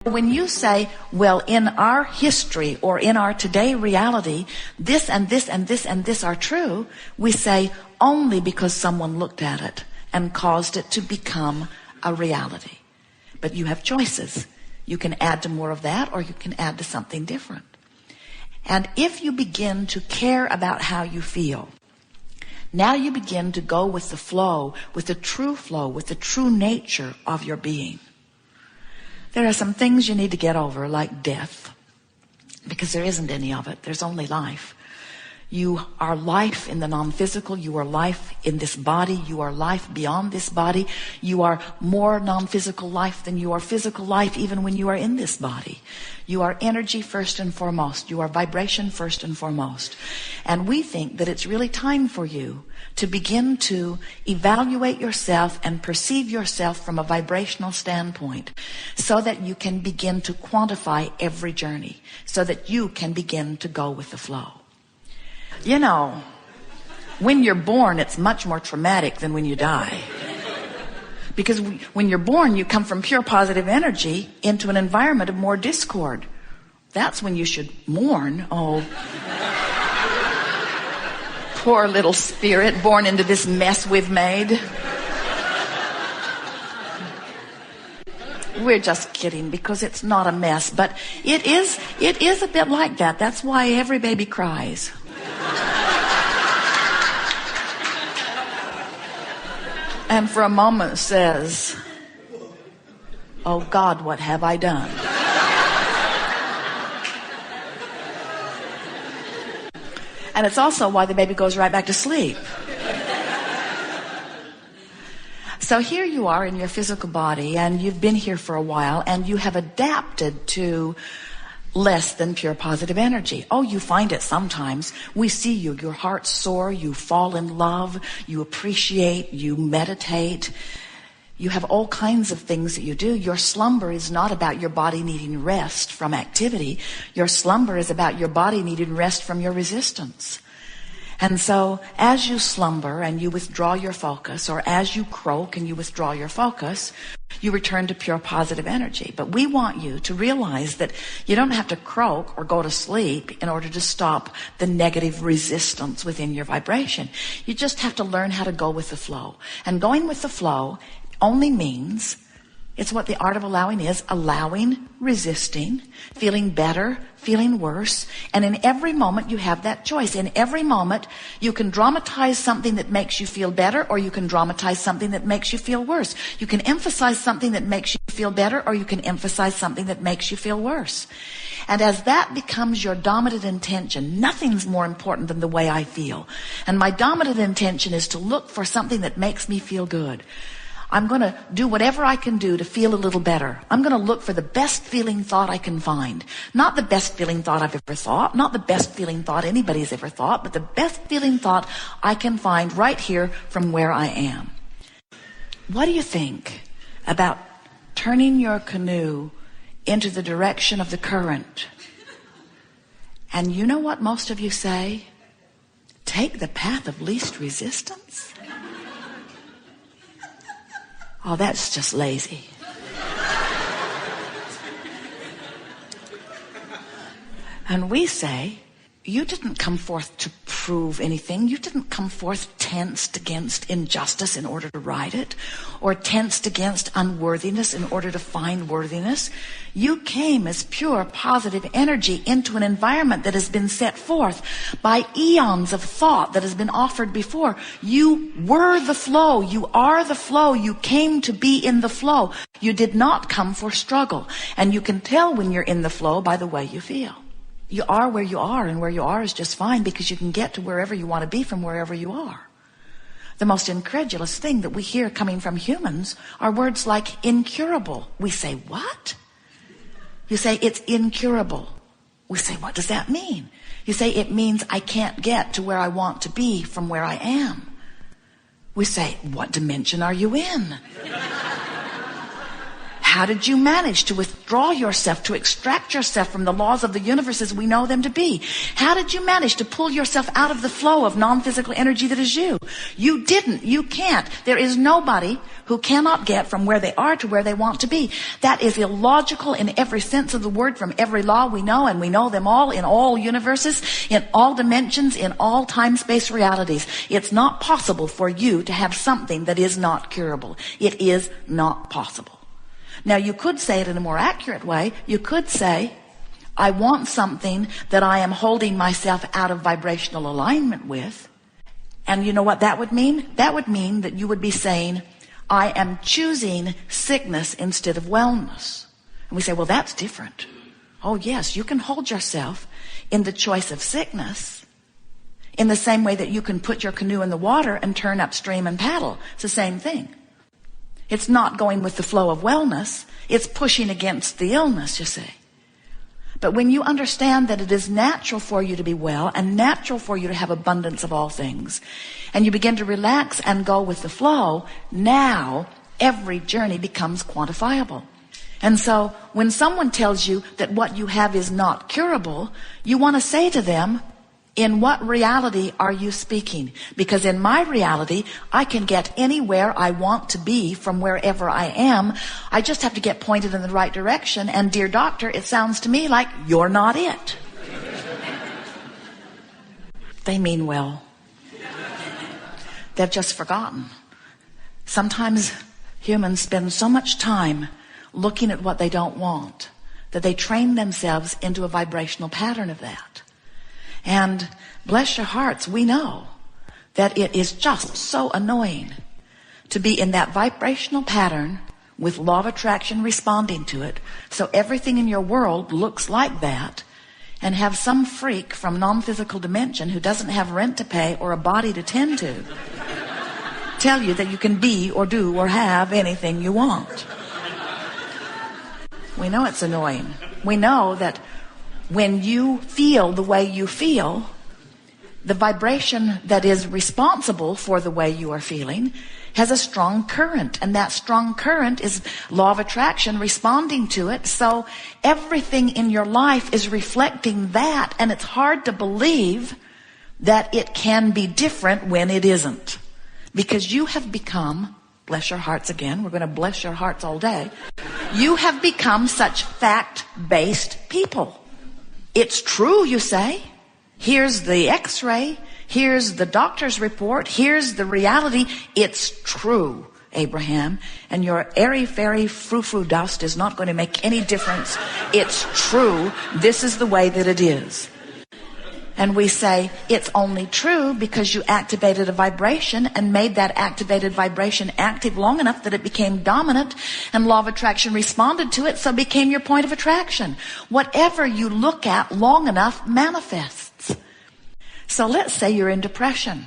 When you say, well, in our history or in our today reality, this and this and this and this are true, we say only because someone looked at it and caused it to become a reality. But you have choices. You can add to more of that, or you can add to something different. And if you begin to care about how you feel, now you begin to go with the flow, with the true nature of your being. There are some things you need to get over, like death, because there isn't any of it. There's only life. You are life in the non-physical. You are life in this body. You are life beyond this body. You are more non-physical life than you are physical life, even when you are in this body. You are energy first and foremost. You are vibration first and foremost. And we think that it's really time for you to begin to evaluate yourself and perceive yourself from a vibrational standpoint, so that you can begin to quantify every journey, so that you can begin to go with the flow. You know, when you're born, it's much more traumatic than when you die. Because when you're born, you come from pure positive energy into an environment of more discord. That's when you should mourn. Oh, poor little spirit born into this mess we've made. We're just kidding, because it's not a mess, but it is a bit like that. That's why every baby cries. And for a moment says, oh God, what have I done? And it's also why the baby goes right back to sleep. So here you are in your physical body, and you've been here for a while, and you have adapted to less than pure positive energy. Oh, you find it sometimes. We see you. Your heart's sore. You fall in love. You appreciate. You meditate. You have all kinds of things that you do. Your slumber is not about your body needing rest from activity. Your slumber is about your body needing rest from your resistance. And so as you slumber and you withdraw your focus, or as you croak and you withdraw your focus, you return to pure positive energy. But we want you to realize that you don't have to croak or go to sleep in order to stop the negative resistance within your vibration. You just have to learn how to go with the flow. And going with the flow only means, it's what the art of allowing is, allowing, resisting, feeling better, feeling worse. And in every moment you have that choice. In every moment you can dramatize something that makes you feel better, or you can dramatize something that makes you feel worse. You can emphasize something that makes you feel better, or you can emphasize something that makes you feel worse. And as that becomes your dominant intention, nothing's more important than the way I feel. And my dominant intention is to look for something that makes me feel good. I'm going to do whatever I can do to feel a little better. I'm going to look for the best feeling thought I can find. Not the best feeling thought I've ever thought, not the best feeling thought anybody's ever thought, but the best feeling thought I can find right here from where I am. What do you think about turning your canoe into the direction of the current? And you know what most of you say? Take the path of least resistance? Oh, that's just lazy. And we say, you didn't come forth to prove anything. You didn't come forth tensed against injustice in order to right it, or tensed against unworthiness in order to find worthiness. You came as pure positive energy into an environment that has been set forth by eons of thought that has been offered before. You were the flow. You are the flow. You came to be in the flow. You did not come for struggle. And you can tell when you're in the flow by the way you feel. You are where you are, and where you are is just fine, because you can get to wherever you want to be from wherever you are. The most incredulous thing that we hear coming from humans are words like incurable. We say, what? You say, it's incurable. We say, what does that mean? You say, it means I can't get to where I want to be from where I am. We say, what dimension are you in? How did you manage to withdraw yourself, to extract yourself from the laws of the universe as we know them to be? How did you manage to pull yourself out of the flow of non-physical energy that is you? You didn't. You can't. There is nobody who cannot get from where they are to where they want to be. That is illogical in every sense of the word, from every law we know, and we know them all in all universes, in all dimensions, in all time-space realities. It's not possible for you to have something that is not curable. It is not possible. Now, you could say it in a more accurate way. You could say, I want something that I am holding myself out of vibrational alignment with. And you know what that would mean? That would mean that you would be saying, I am choosing sickness instead of wellness. And we say, well, that's different. Oh, yes, you can hold yourself in the choice of sickness in the same way that you can put your canoe in the water and turn upstream and paddle. It's the same thing. It's not going with the flow of wellness. It's pushing against the illness, you see. But when you understand that it is natural for you to be well and natural for you to have abundance of all things, and you begin to relax and go with the flow, now every journey becomes quantifiable. And so when someone tells you that what you have is not curable, you want to say to them, in what reality are you speaking? Because in my reality, I can get anywhere I want to be from wherever I am. I just have to get pointed in the right direction. And dear doctor, it sounds to me like you're not it. They mean well. They've just forgotten. Sometimes humans spend so much time looking at what they don't want that they train themselves into a vibrational pattern of that. And bless your hearts, we know that it is just so annoying to be in that vibrational pattern with law of attraction responding to it. So everything in your world looks like that, and have some freak from non-physical dimension who doesn't have rent to pay or a body to tend to tell you that you can be or do or have anything you want. We know it's annoying. We know that when you feel the way you feel, the vibration that is responsible for the way you are feeling has a strong current, and that strong current is law of attraction responding to it. So everything in your life is reflecting that, and it's hard to believe that it can be different when it isn't, because you have become, bless your hearts again, we're going to bless your hearts all day, you have become such fact-based people. It's true, you say. Here's the x-ray. Here's the doctor's report. Here's the reality. It's true, Abraham. And your airy-fairy frou-frou dust is not going to make any difference. It's true. This is the way that it is. And we say, it's only true because you activated a vibration and made that activated vibration active long enough that it became dominant, and law of attraction responded to it, so it became your point of attraction. Whatever you look at long enough manifests. So let's say you're in depression.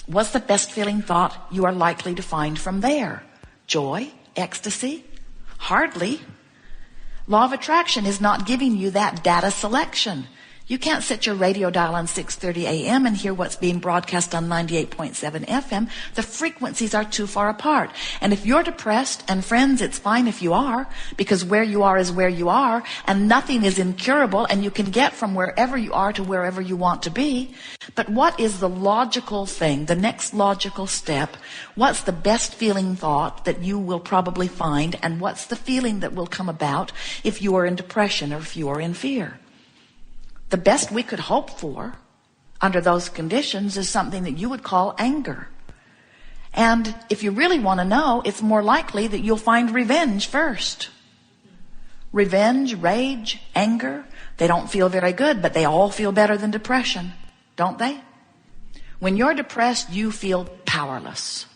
What's the best feeling thought you are likely to find from there? Joy? Ecstasy? Hardly. Law of attraction is not giving you that data selection. You can't set your radio dial on 6:30 a.m. and hear what's being broadcast on 98.7 FM. The frequencies are too far apart. And if you're depressed, and friends, it's fine if you are, because where you are is where you are, and nothing is incurable, and you can get from wherever you are to wherever you want to be. But what is the logical thing, the next logical step? What's the best feeling thought that you will probably find, and what's the feeling that will come about if you are in depression or if you are in fear? The best we could hope for under those conditions is something that you would call anger. And if you really want to know, it's more likely that you'll find revenge first. Revenge, rage, anger, they don't feel very good, but they all feel better than depression, don't they? When you're depressed, you feel powerless.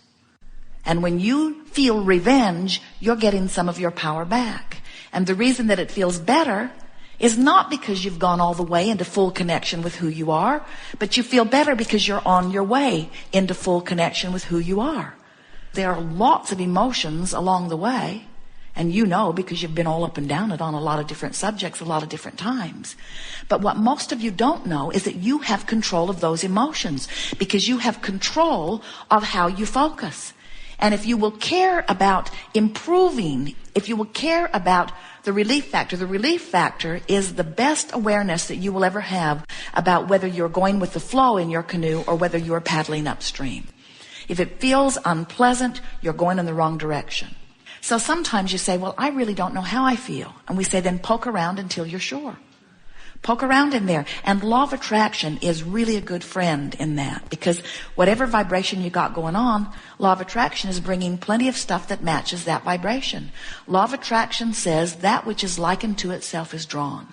And when you feel revenge, you're getting some of your power back. And the reason that it feels better is not because you've gone all the way into full connection with who you are, but you feel better because you're on your way into full connection with who you are. There are lots of emotions along the way, and you know because you've been all up and down it on a lot of different subjects, a lot of different times. But what most of you don't know is that you have control of those emotions, because you have control of how you focus. And if you will care about improving, if you will care about the relief factor is the best awareness that you will ever have about whether you're going with the flow in your canoe or whether you're paddling upstream. If it feels unpleasant, you're going in the wrong direction. So sometimes you say, well, I really don't know how I feel. And we say, then poke around until you're sure. Poke around in there. And law of attraction is really a good friend in that, because whatever vibration you got going on, law of attraction is bringing plenty of stuff that matches that vibration. Law of attraction says that which is likened to itself is drawn.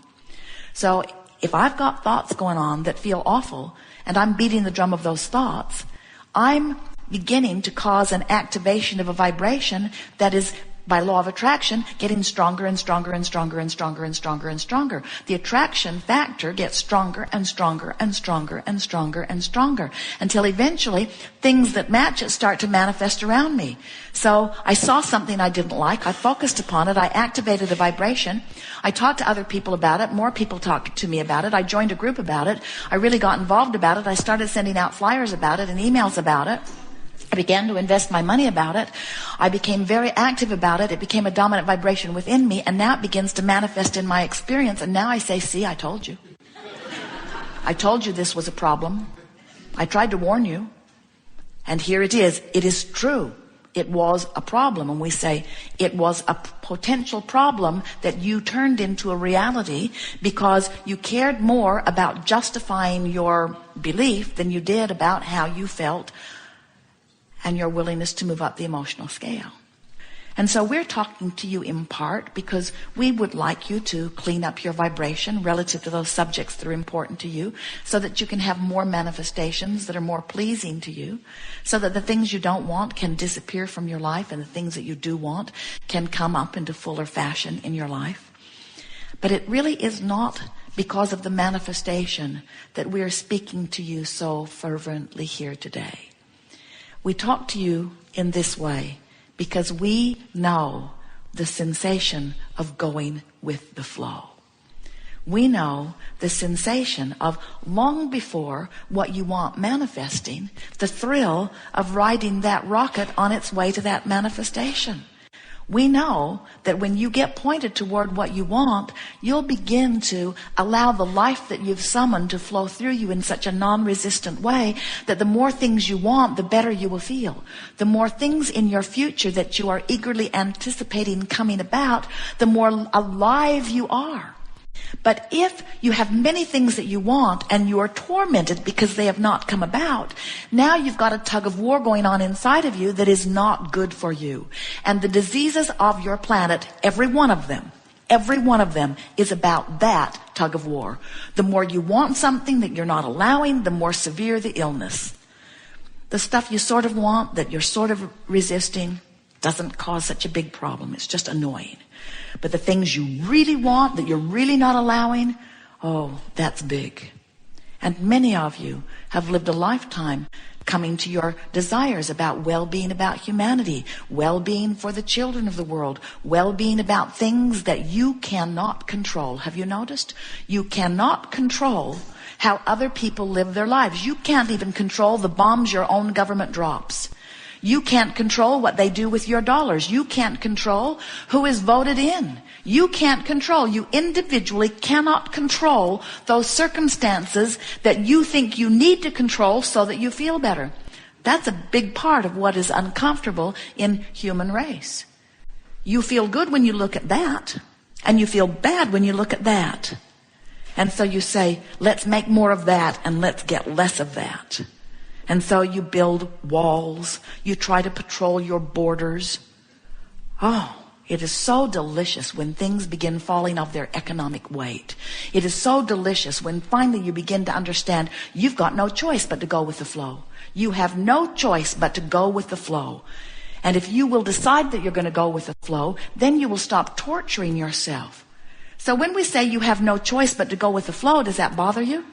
So if I've got thoughts going on that feel awful and I'm beating the drum of those thoughts, I'm beginning to cause an activation of a vibration that is, by law of attraction, getting stronger and stronger and stronger and stronger and stronger and stronger. The attraction factor gets stronger and stronger and stronger and stronger and stronger until eventually things that match it start to manifest around me. So I saw something I didn't like. I focused upon it. I activated a vibration. I talked to other people about it. More people talked to me about it. I joined a group about it. I really got involved about it. I started sending out flyers about it and emails about it. I began to invest my money about it. I became very active about it. It became a dominant vibration within me, and now it begins to manifest in my experience. And now I say, see, I told you. I told you this was a problem. I tried to warn you. And here it is. It is true. It was a problem. And we say it was a potential problem that you turned into a reality because you cared more about justifying your belief than you did about how you felt and your willingness to move up the emotional scale. And so we're talking to you in part because we would like you to clean up your vibration relative to those subjects that are important to you, so that you can have more manifestations that are more pleasing to you, so that the things you don't want can disappear from your life and the things that you do want can come up into fuller fashion in your life. But it really is not because of the manifestation that we are speaking to you so fervently here today. We talk to you in this way because we know the sensation of going with the flow. We know the sensation of, long before what you want manifesting, the thrill of riding that rocket on its way to that manifestation. We know that when you get pointed toward what you want, you'll begin to allow the life that you've summoned to flow through you in such a non-resistant way that the more things you want, the better you will feel. The more things in your future that you are eagerly anticipating coming about, the more alive you are. But if you have many things that you want and you are tormented because they have not come about, now you've got a tug of war going on inside of you that is not good for you. And the diseases of your planet, every one of them is about that tug of war. The more you want something that you're not allowing, the more severe the illness. The stuff you sort of want that you're sort of resisting doesn't cause such a big problem. It's just annoying. But the things you really want that you're really not allowing, oh, that's big. And many of you have lived a lifetime coming to your desires about well-being, about humanity, well-being for the children of the world, well-being about things that you cannot control. Have you noticed? You cannot control how other people live their lives. You can't even control the bombs your own government drops. You can't control what they do with your dollars. You can't control who is voted in. You can't control. You individually cannot control those circumstances that you think you need to control so that you feel better. That's a big part of what is uncomfortable in human race. You feel good when you look at that, and you feel bad when you look at that. And so you say, let's make more of that and let's get less of that. And so you build walls. You try to patrol your borders. Oh, it is so delicious when things begin falling off their economic weight. It is so delicious when finally you begin to understand you've got no choice but to go with the flow. You have no choice but to go with the flow. And if you will decide that you're going to go with the flow, then you will stop torturing yourself. So when we say you have no choice but to go with the flow, does that bother you?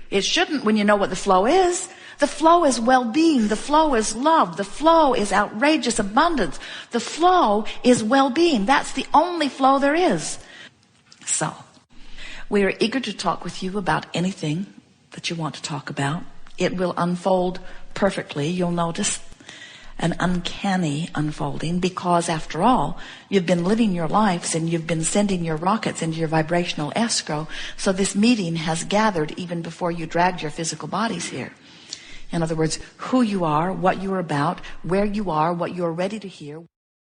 It shouldn't when you know what the flow is. The flow is well-being. The flow is love. The flow is outrageous abundance. The flow is well-being. That's the only flow there is. So, we are eager to talk with you about anything that you want to talk about. It will unfold perfectly. You'll notice an uncanny unfolding, because after all, you've been living your lives and you've been sending your rockets into your vibrational escrow. So this meeting has gathered even before you dragged your physical bodies here. In other words, who you are, what you're about, where you are, what you're ready to hear.